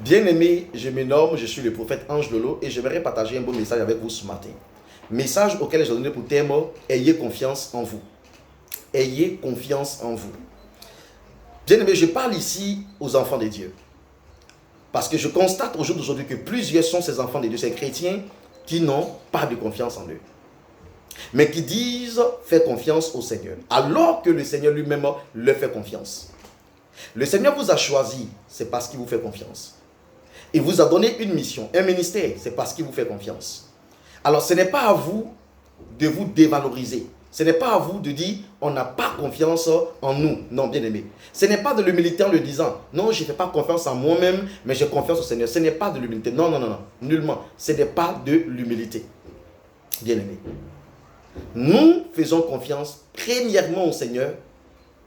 Bien-aimé, je me nomme, je suis le prophète Ange Lolo et j'aimerais partager un beau message avec vous ce matin. Message auquel j'ai donné pour thème, ayez confiance en vous. Ayez confiance en vous. Bien-aimé, je parle ici aux enfants de Dieu. Parce que je constate au jour d'aujourd'hui que plusieurs sont ces enfants de Dieu, ces chrétiens qui n'ont pas de confiance en eux. Mais qui disent faire confiance au Seigneur. Alors que le Seigneur lui-même leur fait confiance. Le Seigneur vous a choisi, c'est parce qu'il vous fait confiance. Il vous a donné une mission, un ministère, c'est parce qu'il vous fait confiance. Alors ce n'est pas à vous de vous dévaloriser. Ce n'est pas à vous de dire, on n'a pas confiance en nous. Non, bien aimé. Ce n'est pas de l'humilité en le disant, non, je ne fais pas confiance en moi-même, mais j'ai confiance au Seigneur. Ce n'est pas de l'humilité. Non, non, non, non, nullement. Ce n'est pas de l'humilité. Bien aimé. Nous faisons confiance premièrement au Seigneur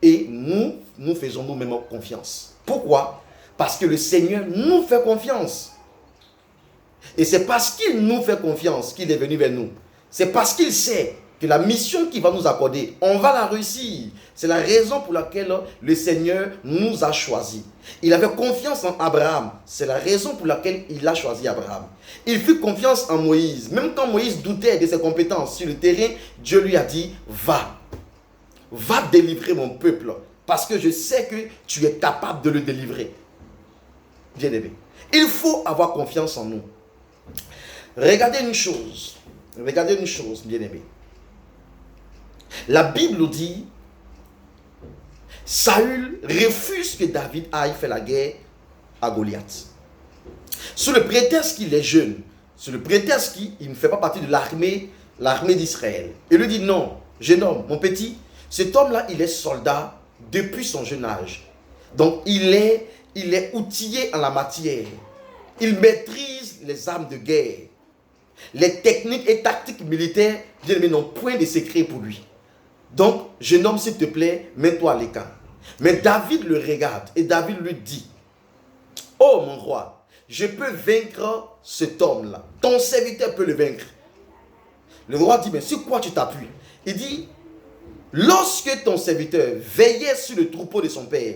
et nous faisons nous-mêmes confiance. Pourquoi? Parce que le Seigneur nous fait confiance. Et c'est parce qu'il nous fait confiance qu'il est venu vers nous. C'est parce qu'il sait que la mission qu'il va nous accorder, on va la réussir. C'est la raison pour laquelle le Seigneur nous a choisis. Il avait confiance en Abraham. C'est la raison pour laquelle il a choisi Abraham. Il fit confiance en Moïse. Même quand Moïse doutait de ses compétences sur le terrain, Dieu lui a dit, va délivrer mon peuple. Parce que je sais que tu es capable de le délivrer. Bien-aimé. Il faut avoir confiance en nous. Regardez une chose, bien-aimé. La Bible nous dit, Saül refuse que David aille faire la guerre à Goliath. Sous le prétexte qu'il est jeune, sous le prétexte qu'il ne fait pas partie de l'armée d'Israël. Il lui dit non, jeune homme, mon petit, cet homme-là, il est soldat depuis son jeune âge. Donc il est outillé en la matière. Il maîtrise les armes de guerre. Les techniques et tactiques militaires, bien aimé, n'ont point de secret pour lui. Donc, jeune homme, s'il te plaît, mets-toi à l'écart. Mais David le regarde et David lui dit, oh mon roi, je peux vaincre cet homme-là. Ton serviteur peut le vaincre. Le roi dit, mais sur quoi tu t'appuies? Il dit, lorsque ton serviteur veillait sur le troupeau de son père,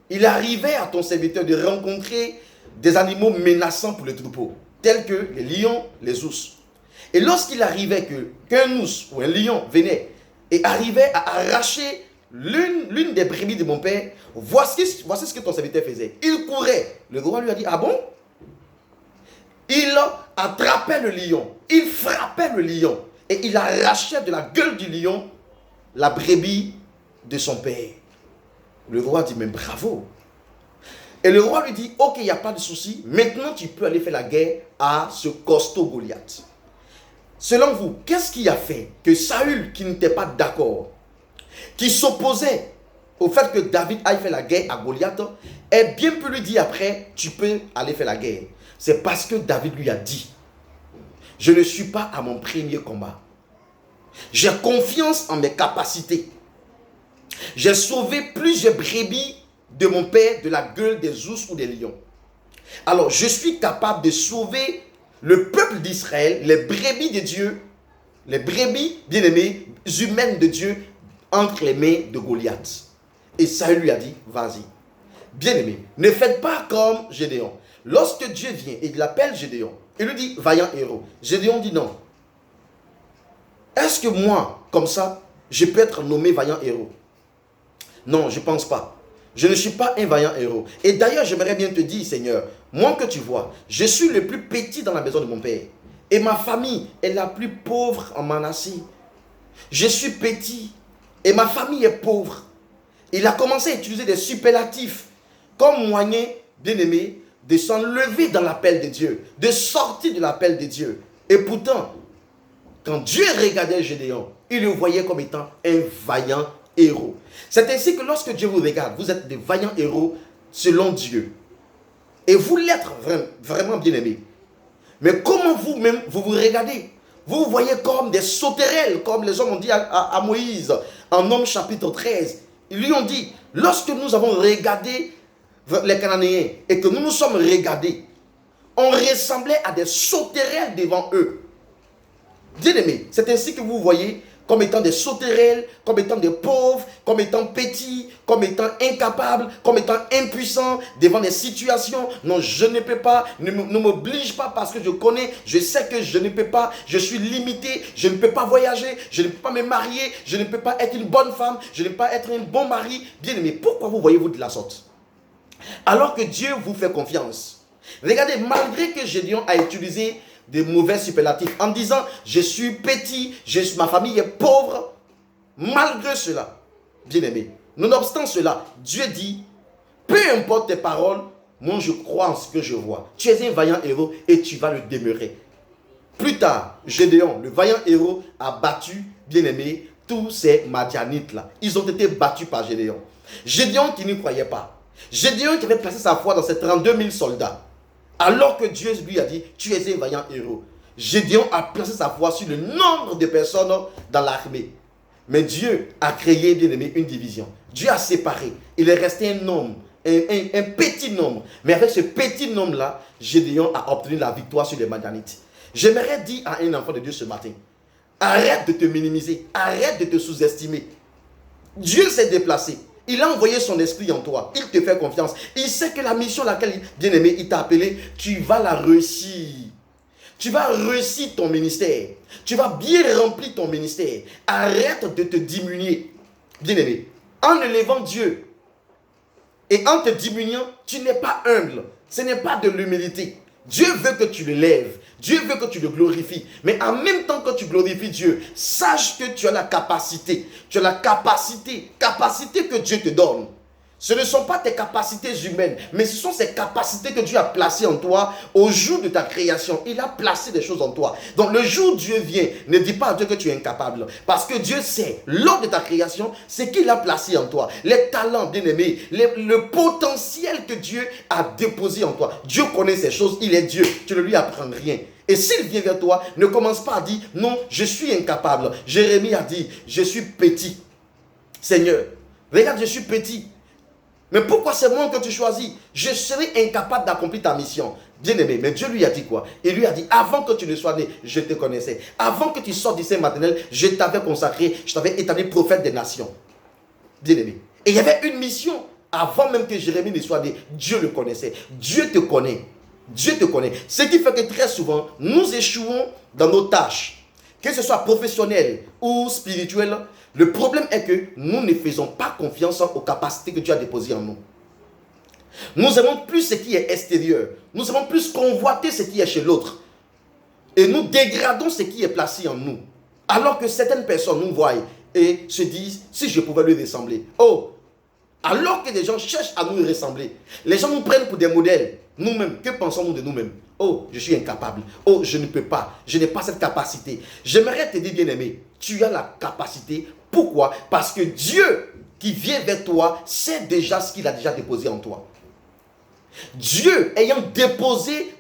il arrivait à ton serviteur de rencontrer des animaux menaçants pour le troupeau, tels que les lions, les ours. Et lorsqu'il arrivait qu'un ours ou un lion venait et arrivait à arracher l'une des brebis de mon père, voici ce que ton serviteur faisait. Il courait. Le roi lui a dit, ah bon? Il attrapait le lion, il frappait le lion et il arrachait de la gueule du lion la brebis de son père. Le roi dit, mais bravo. Et le roi lui dit, ok, il n'y a pas de souci, maintenant tu peux aller faire la guerre à ce costaud Goliath. Selon vous, qu'est-ce qui a fait que Saül, qui n'était pas d'accord, qui s'opposait au fait que David aille faire la guerre à Goliath, ait bien pu lui dire après, tu peux aller faire la guerre? C'est parce que David lui a dit, je ne suis pas à mon premier combat. J'ai confiance en mes capacités. J'ai sauvé plusieurs brebis de mon père de la gueule des ours ou des lions. Alors, je suis capable de sauver le peuple d'Israël, les brebis de Dieu, les brebis bien-aimées, humaines de Dieu, entre les mains de Goliath. Et Saül lui a dit, vas-y. Bien-aimé, ne faites pas comme Gédéon. Lorsque Dieu vient et il appelle Gédéon, il lui dit, vaillant héros. Gédéon dit non. Est-ce que moi, comme ça, je peux être nommé vaillant héros? Non, je ne pense pas. Je ne suis pas un vaillant héros. Et d'ailleurs, j'aimerais bien te dire, Seigneur, moi que tu vois, je suis le plus petit dans la maison de mon père. Et ma famille est la plus pauvre en Manassé. Je suis petit et ma famille est pauvre. Il a commencé à utiliser des superlatifs comme moyen, bien-aimé, de s'enlever dans l'appel de Dieu, de sortir de l'appel de Dieu. Et pourtant, quand Dieu regardait Gédéon, il le voyait comme étant un vaillant héros. C'est ainsi que lorsque Dieu vous regarde, vous êtes des vaillants héros selon Dieu. Et vous l'êtes vraiment bien aimé. Mais comment vous-même, vous regardez? Vous vous voyez comme des sauterelles, comme les hommes ont dit à Moïse, en Homme chapitre 13. Ils lui ont dit, lorsque nous avons regardé les Cananéens et que nous nous sommes regardés, on ressemblait à des sauterelles devant eux. Bien aimé, c'est ainsi que vous voyez comme étant des sauterelles, comme étant des pauvres, comme étant petits, comme étant incapables, comme étant impuissants devant des situations. Non, je ne peux pas, ne m'oblige pas parce que je connais, je sais que je ne peux pas, je suis limité, je ne peux pas voyager, je ne peux pas me marier, je ne peux pas être une bonne femme, je ne peux pas être un bon mari. Bien aimé, pourquoi vous voyez-vous de la sorte? Alors que Dieu vous fait confiance. Regardez, malgré que Gédéon a utilisé des mauvais superlatifs en disant je suis petit, ma famille est pauvre, malgré cela, bien aimé, nonobstant cela, Dieu dit, peu importe tes paroles, moi je crois en ce que je vois. Tu es un vaillant héros et tu vas le demeurer. Plus tard, Gédéon, le vaillant héros, a battu, bien aimé, tous ces Madianites là. Ils ont été battus par Gédéon. Gédéon qui ne croyait pas. Gédéon qui avait placé sa foi dans ses 32 000 soldats. Alors que Dieu lui a dit, tu es un vaillant héros. Gédéon a placé sa foi sur le nombre de personnes dans l'armée. Mais Dieu a créé, bien aimé, une division. Dieu a séparé. Il est resté un nombre, un petit nombre. Mais avec ce petit nombre-là, Gédéon a obtenu la victoire sur les Madianites. J'aimerais dire à un enfant de Dieu ce matin, arrête de te minimiser, arrête de te sous-estimer. Dieu s'est déplacé. Il a envoyé son esprit en toi. Il te fait confiance. Il sait que la mission à laquelle, bien aimé, il t'a appelé, tu vas la réussir. Tu vas réussir ton ministère. Tu vas bien remplir ton ministère. Arrête de te diminuer. Bien aimé, en élevant Dieu et en te diminuant, tu n'es pas humble. Ce n'est pas de l'humilité. Dieu veut que tu le lèves. Dieu veut que tu le glorifies. Mais en même temps que tu glorifies Dieu, sache que tu as la capacité. Tu as la capacité que Dieu te donne. Ce ne sont pas tes capacités humaines, mais ce sont ces capacités que Dieu a placées en toi au jour de ta création. Il a placé des choses en toi. Donc le jour où Dieu vient, ne dis pas à Dieu que tu es incapable. Parce que Dieu sait, lors de ta création, ce qu'il a placé en toi. Les talents, bien aimés, le potentiel que Dieu a déposé en toi. Dieu connaît ces choses, il est Dieu. Tu ne lui apprends rien. Et s'il vient vers toi, ne commence pas à dire, non, je suis incapable. Jérémie a dit, je suis petit. Seigneur, regarde, je suis petit. Mais pourquoi c'est moi que tu choisis? Je serai incapable d'accomplir ta mission. Bien aimé, mais Dieu lui a dit quoi? Il lui a dit, avant que tu ne sois né, je te connaissais. Avant que tu sortes du sein maternel, je t'avais consacré, je t'avais établi prophète des nations. Bien aimé. Et il y avait une mission. Avant même que Jérémie ne soit né, Dieu le connaissait. Dieu te connaît. Dieu te connaît. Ce qui fait que très souvent, nous échouons dans nos tâches. Que ce soit professionnel ou spirituel, le problème est que nous ne faisons pas confiance aux capacités que Dieu a déposées en nous. Nous aimons plus ce qui est extérieur. Nous aimons plus convoiter ce qui est chez l'autre. Et nous dégradons ce qui est placé en nous. Alors que certaines personnes nous voient et se disent, si je pouvais lui ressembler. Oh, alors que des gens cherchent à nous ressembler. Les gens nous prennent pour des modèles. Nous-mêmes, que pensons-nous de nous-mêmes? Oh, je suis incapable. Oh, je ne peux pas. Je n'ai pas cette capacité. J'aimerais te dire, bien-aimé, tu as la capacité. Pourquoi? Parce que Dieu qui vient vers toi sait déjà ce qu'il a déjà déposé en toi. Dieu ayant déposé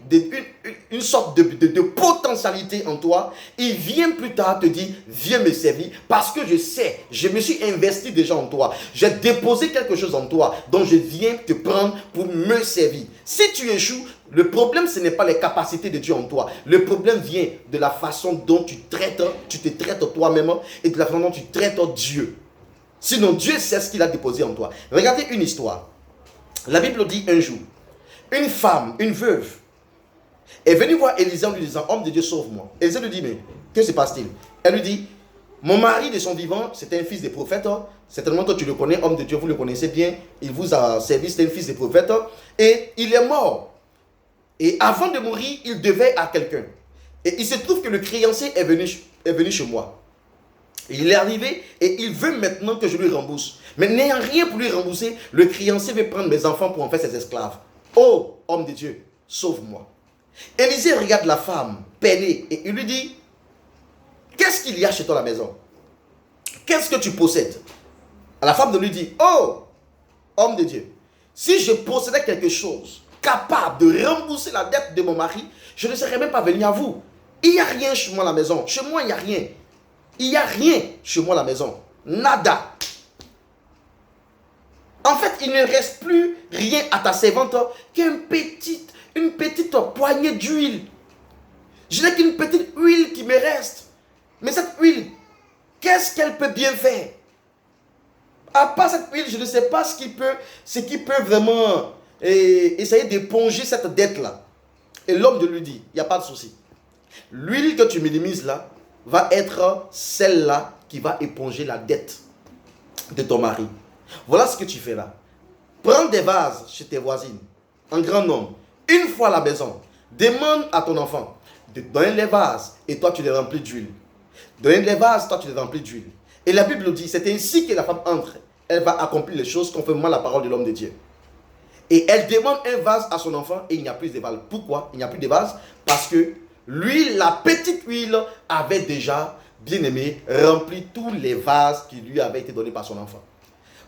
une sorte de potentialité en toi, il vient plus tard te dire, viens me servir parce que je sais, je me suis investi déjà en toi. J'ai déposé quelque chose en toi, donc je viens te prendre pour me servir. Si tu échoues, le problème ce n'est pas les capacités de Dieu en toi. Le problème vient de la façon dont tu te traites toi-même et de la façon dont tu traites Dieu. Sinon Dieu sait ce qu'il a déposé en toi. Regardez une histoire. La Bible dit un jour, une femme, une veuve, est venue voir Élisée en lui disant, homme de Dieu, sauve-moi. Élisée lui dit, mais que se passe-t-il? Elle lui dit, mon mari de son vivant, c'était un fils de prophète. Certainement que tu le connais, homme de Dieu, vous le connaissez bien. Il vous a servi, c'était un fils de prophète. Et il est mort. Et avant de mourir, il devait à quelqu'un. Et il se trouve que le créancier est venu chez moi. Il est arrivé et il veut maintenant que je lui rembourse. Mais n'ayant rien pour lui rembourser, le créancier veut prendre mes enfants pour en faire ses esclaves. Oh, homme de Dieu, sauve-moi. Élisée regarde la femme peinée et il lui dit, qu'est-ce qu'il y a chez toi à la maison? Qu'est-ce que tu possèdes? La femme lui dit, oh, homme de Dieu, si je possédais quelque chose capable de rembourser la dette de mon mari, je ne serais même pas venu à vous. Il n'y a rien chez moi à la maison. Chez moi, il n'y a rien. Il n'y a rien chez moi à la maison. Nada. En fait, il ne reste plus rien à ta servante qu'une petite poignée d'huile. Je n'ai qu'une petite huile qui me reste. Mais cette huile, qu'est-ce qu'elle peut bien faire? À part cette huile, je ne sais pas ce qui peut vraiment essayer d'éponger cette dette-là. Et l'homme de lui dit, il n'y a pas de souci. L'huile que tu minimises là va être celle-là qui va éponger la dette de ton mari. Voilà ce que tu fais là. Prends des vases chez tes voisines, en grand nombre, une fois à la maison. Demande à ton enfant de donner les vases et toi tu les remplis d'huile. Donner les vases, toi tu les remplis d'huile. Et la Bible dit, c'est ainsi que la femme entre. Elle va accomplir les choses conformément à la parole de l'homme de Dieu. Et elle demande un vase à son enfant et il n'y a plus de vase. Pourquoi il n'y a plus de vase? Parce que l'huile, la petite huile, avait déjà, bien aimé, rempli tous les vases qui lui avaient été donnés par son enfant.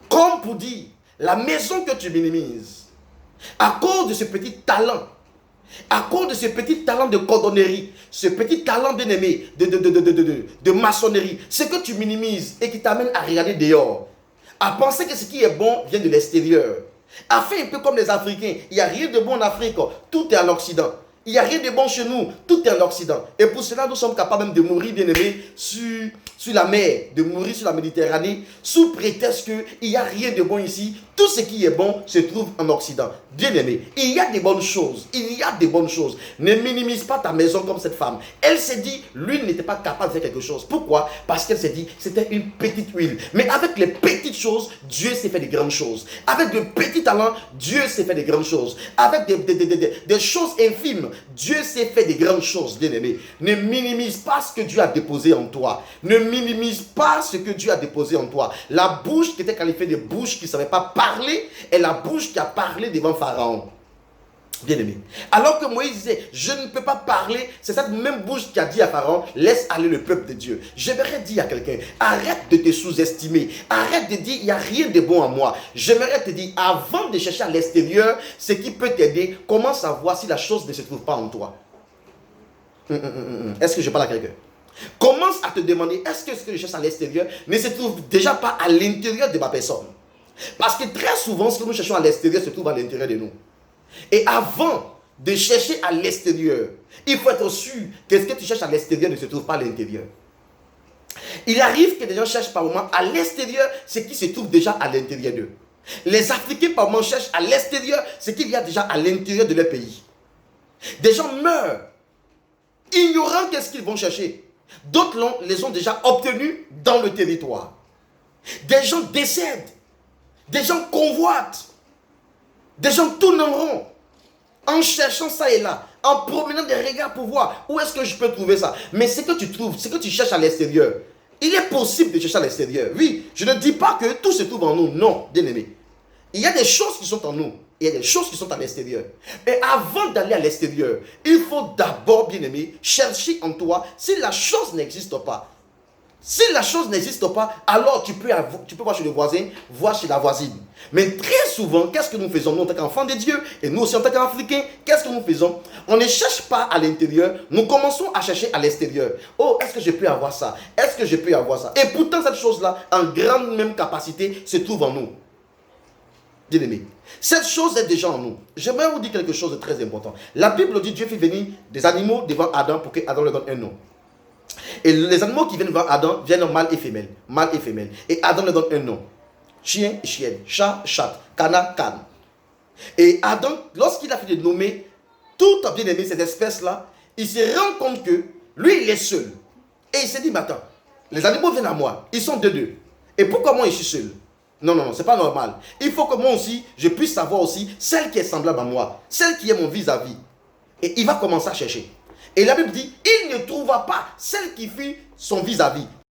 Comme pour dire, la maison que tu minimises, à cause de ce petit talent, à cause de ce petit talent de cordonnerie, ce petit talent bien aimé de maçonnerie, ce que tu minimises et qui t'amène à regarder dehors, à penser que ce qui est bon vient de l'extérieur, à faire un peu comme les Africains. Il n'y a rien de bon en Afrique, tout est en Occident. Il n'y a rien de bon chez nous, tout est en Occident. Et pour cela, nous sommes capables même de mourir, bien aimés, sur la mer, de mourir sur la Méditerranée, sous prétexte qu'il n'y a rien de bon ici. Tout ce qui est bon se trouve en Occident. Bien aimé, il y a des bonnes choses. Il y a des bonnes choses. Ne minimise pas ta maison comme cette femme. Elle s'est dit, l'huile n'était pas capable de faire quelque chose. Pourquoi? Parce qu'elle s'est dit, c'était une petite huile. Mais avec les petites choses, Dieu s'est fait des grandes choses. Avec de petits talents, Dieu s'est fait des grandes choses. Avec des choses infimes, Dieu s'est fait des grandes choses, bien aimé. Ne minimise pas ce que Dieu a déposé en toi. Ne minimise pas ce que Dieu a déposé en toi. La bouche qui était qualifiée de bouche qui ne savait pas parler est la bouche qui a parlé devant Pharaon. Bien aimé. Alors que Moïse disait, je ne peux pas parler, c'est cette même bouche qui a dit à Pharaon, laisse aller le peuple de Dieu. J'aimerais dire à quelqu'un, arrête de te sous-estimer. Arrête de dire, il n'y a rien de bon en moi. J'aimerais te dire, avant de chercher à l'extérieur, ce qui peut t'aider, commence à voir si la chose ne se trouve pas en toi. Est-ce que je parle à quelqu'un? Commence à te demander, est-ce que ce que je cherche à l'extérieur ne se trouve déjà pas à l'intérieur de ma personne? Parce que très souvent, ce que nous cherchons à l'extérieur se trouve à l'intérieur de nous. Et avant de chercher à l'extérieur, il faut être sûr que ce que tu cherches à l'extérieur ne se trouve pas à l'intérieur. Il arrive que des gens cherchent par moment à l'extérieur ce qui se trouve déjà à l'intérieur d'eux. Les Africains par moment cherchent à l'extérieur ce qu'il y a déjà à l'intérieur de leur pays. Des gens meurent, ignorant qu'est-ce qu'ils vont chercher. D'autres les ont déjà obtenus dans le territoire. Des gens décèdent. Des gens convoitent. Des gens tournent en rond. En cherchant ça et là. En promenant des regards pour voir où est-ce que je peux trouver ça. Mais ce que tu trouves, ce que tu cherches à l'extérieur, il est possible de chercher à l'extérieur. Oui, je ne dis pas que tout se trouve en nous. Non, bien aimé. Il y a des choses qui sont en nous. Il y a des choses qui sont à l'extérieur. Mais avant d'aller à l'extérieur, il faut d'abord, bien aimé, chercher en toi si la chose n'existe pas. Si la chose n'existe pas, alors tu peux voir chez le voisin, voir chez la voisine. Mais très souvent, qu'est-ce que nous faisons, nous en tant qu'enfants de Dieu, et nous aussi en tant qu'Africains, qu'est-ce que nous faisons? On ne cherche pas à l'intérieur, nous commençons à chercher à l'extérieur. Oh, est-ce que je peux avoir ça? Est-ce que je peux avoir ça? Et pourtant, cette chose-là, en grande même capacité, se trouve en nous. Bien aimé, cette chose est déjà en nous. J'aimerais vous dire quelque chose de très important. La Bible dit, Dieu fit venir des animaux devant Adam pour que Adam leur donne un nom. Et les animaux qui viennent voir Adam viennent mâle et femelle. Mâle et femelle. Et Adam leur donne un nom. Chien et chienne. Chat, chat. Cana, canne. Et Adam, lorsqu'il a fait de nommer tout bien aimé cette espèce-là, il se rend compte que lui, il est seul. Et il s'est dit, mais attends, les animaux viennent à moi. Ils sont deux. Et pourquoi moi, je suis seul? Non, c'est pas normal. Il faut que moi aussi, je puisse savoir aussi celle qui est semblable à moi. Celle qui est mon vis-à-vis. Et il va commencer à chercher. Et la Bible dit, il ne trouva pas celle qui fut son vis-à-vis.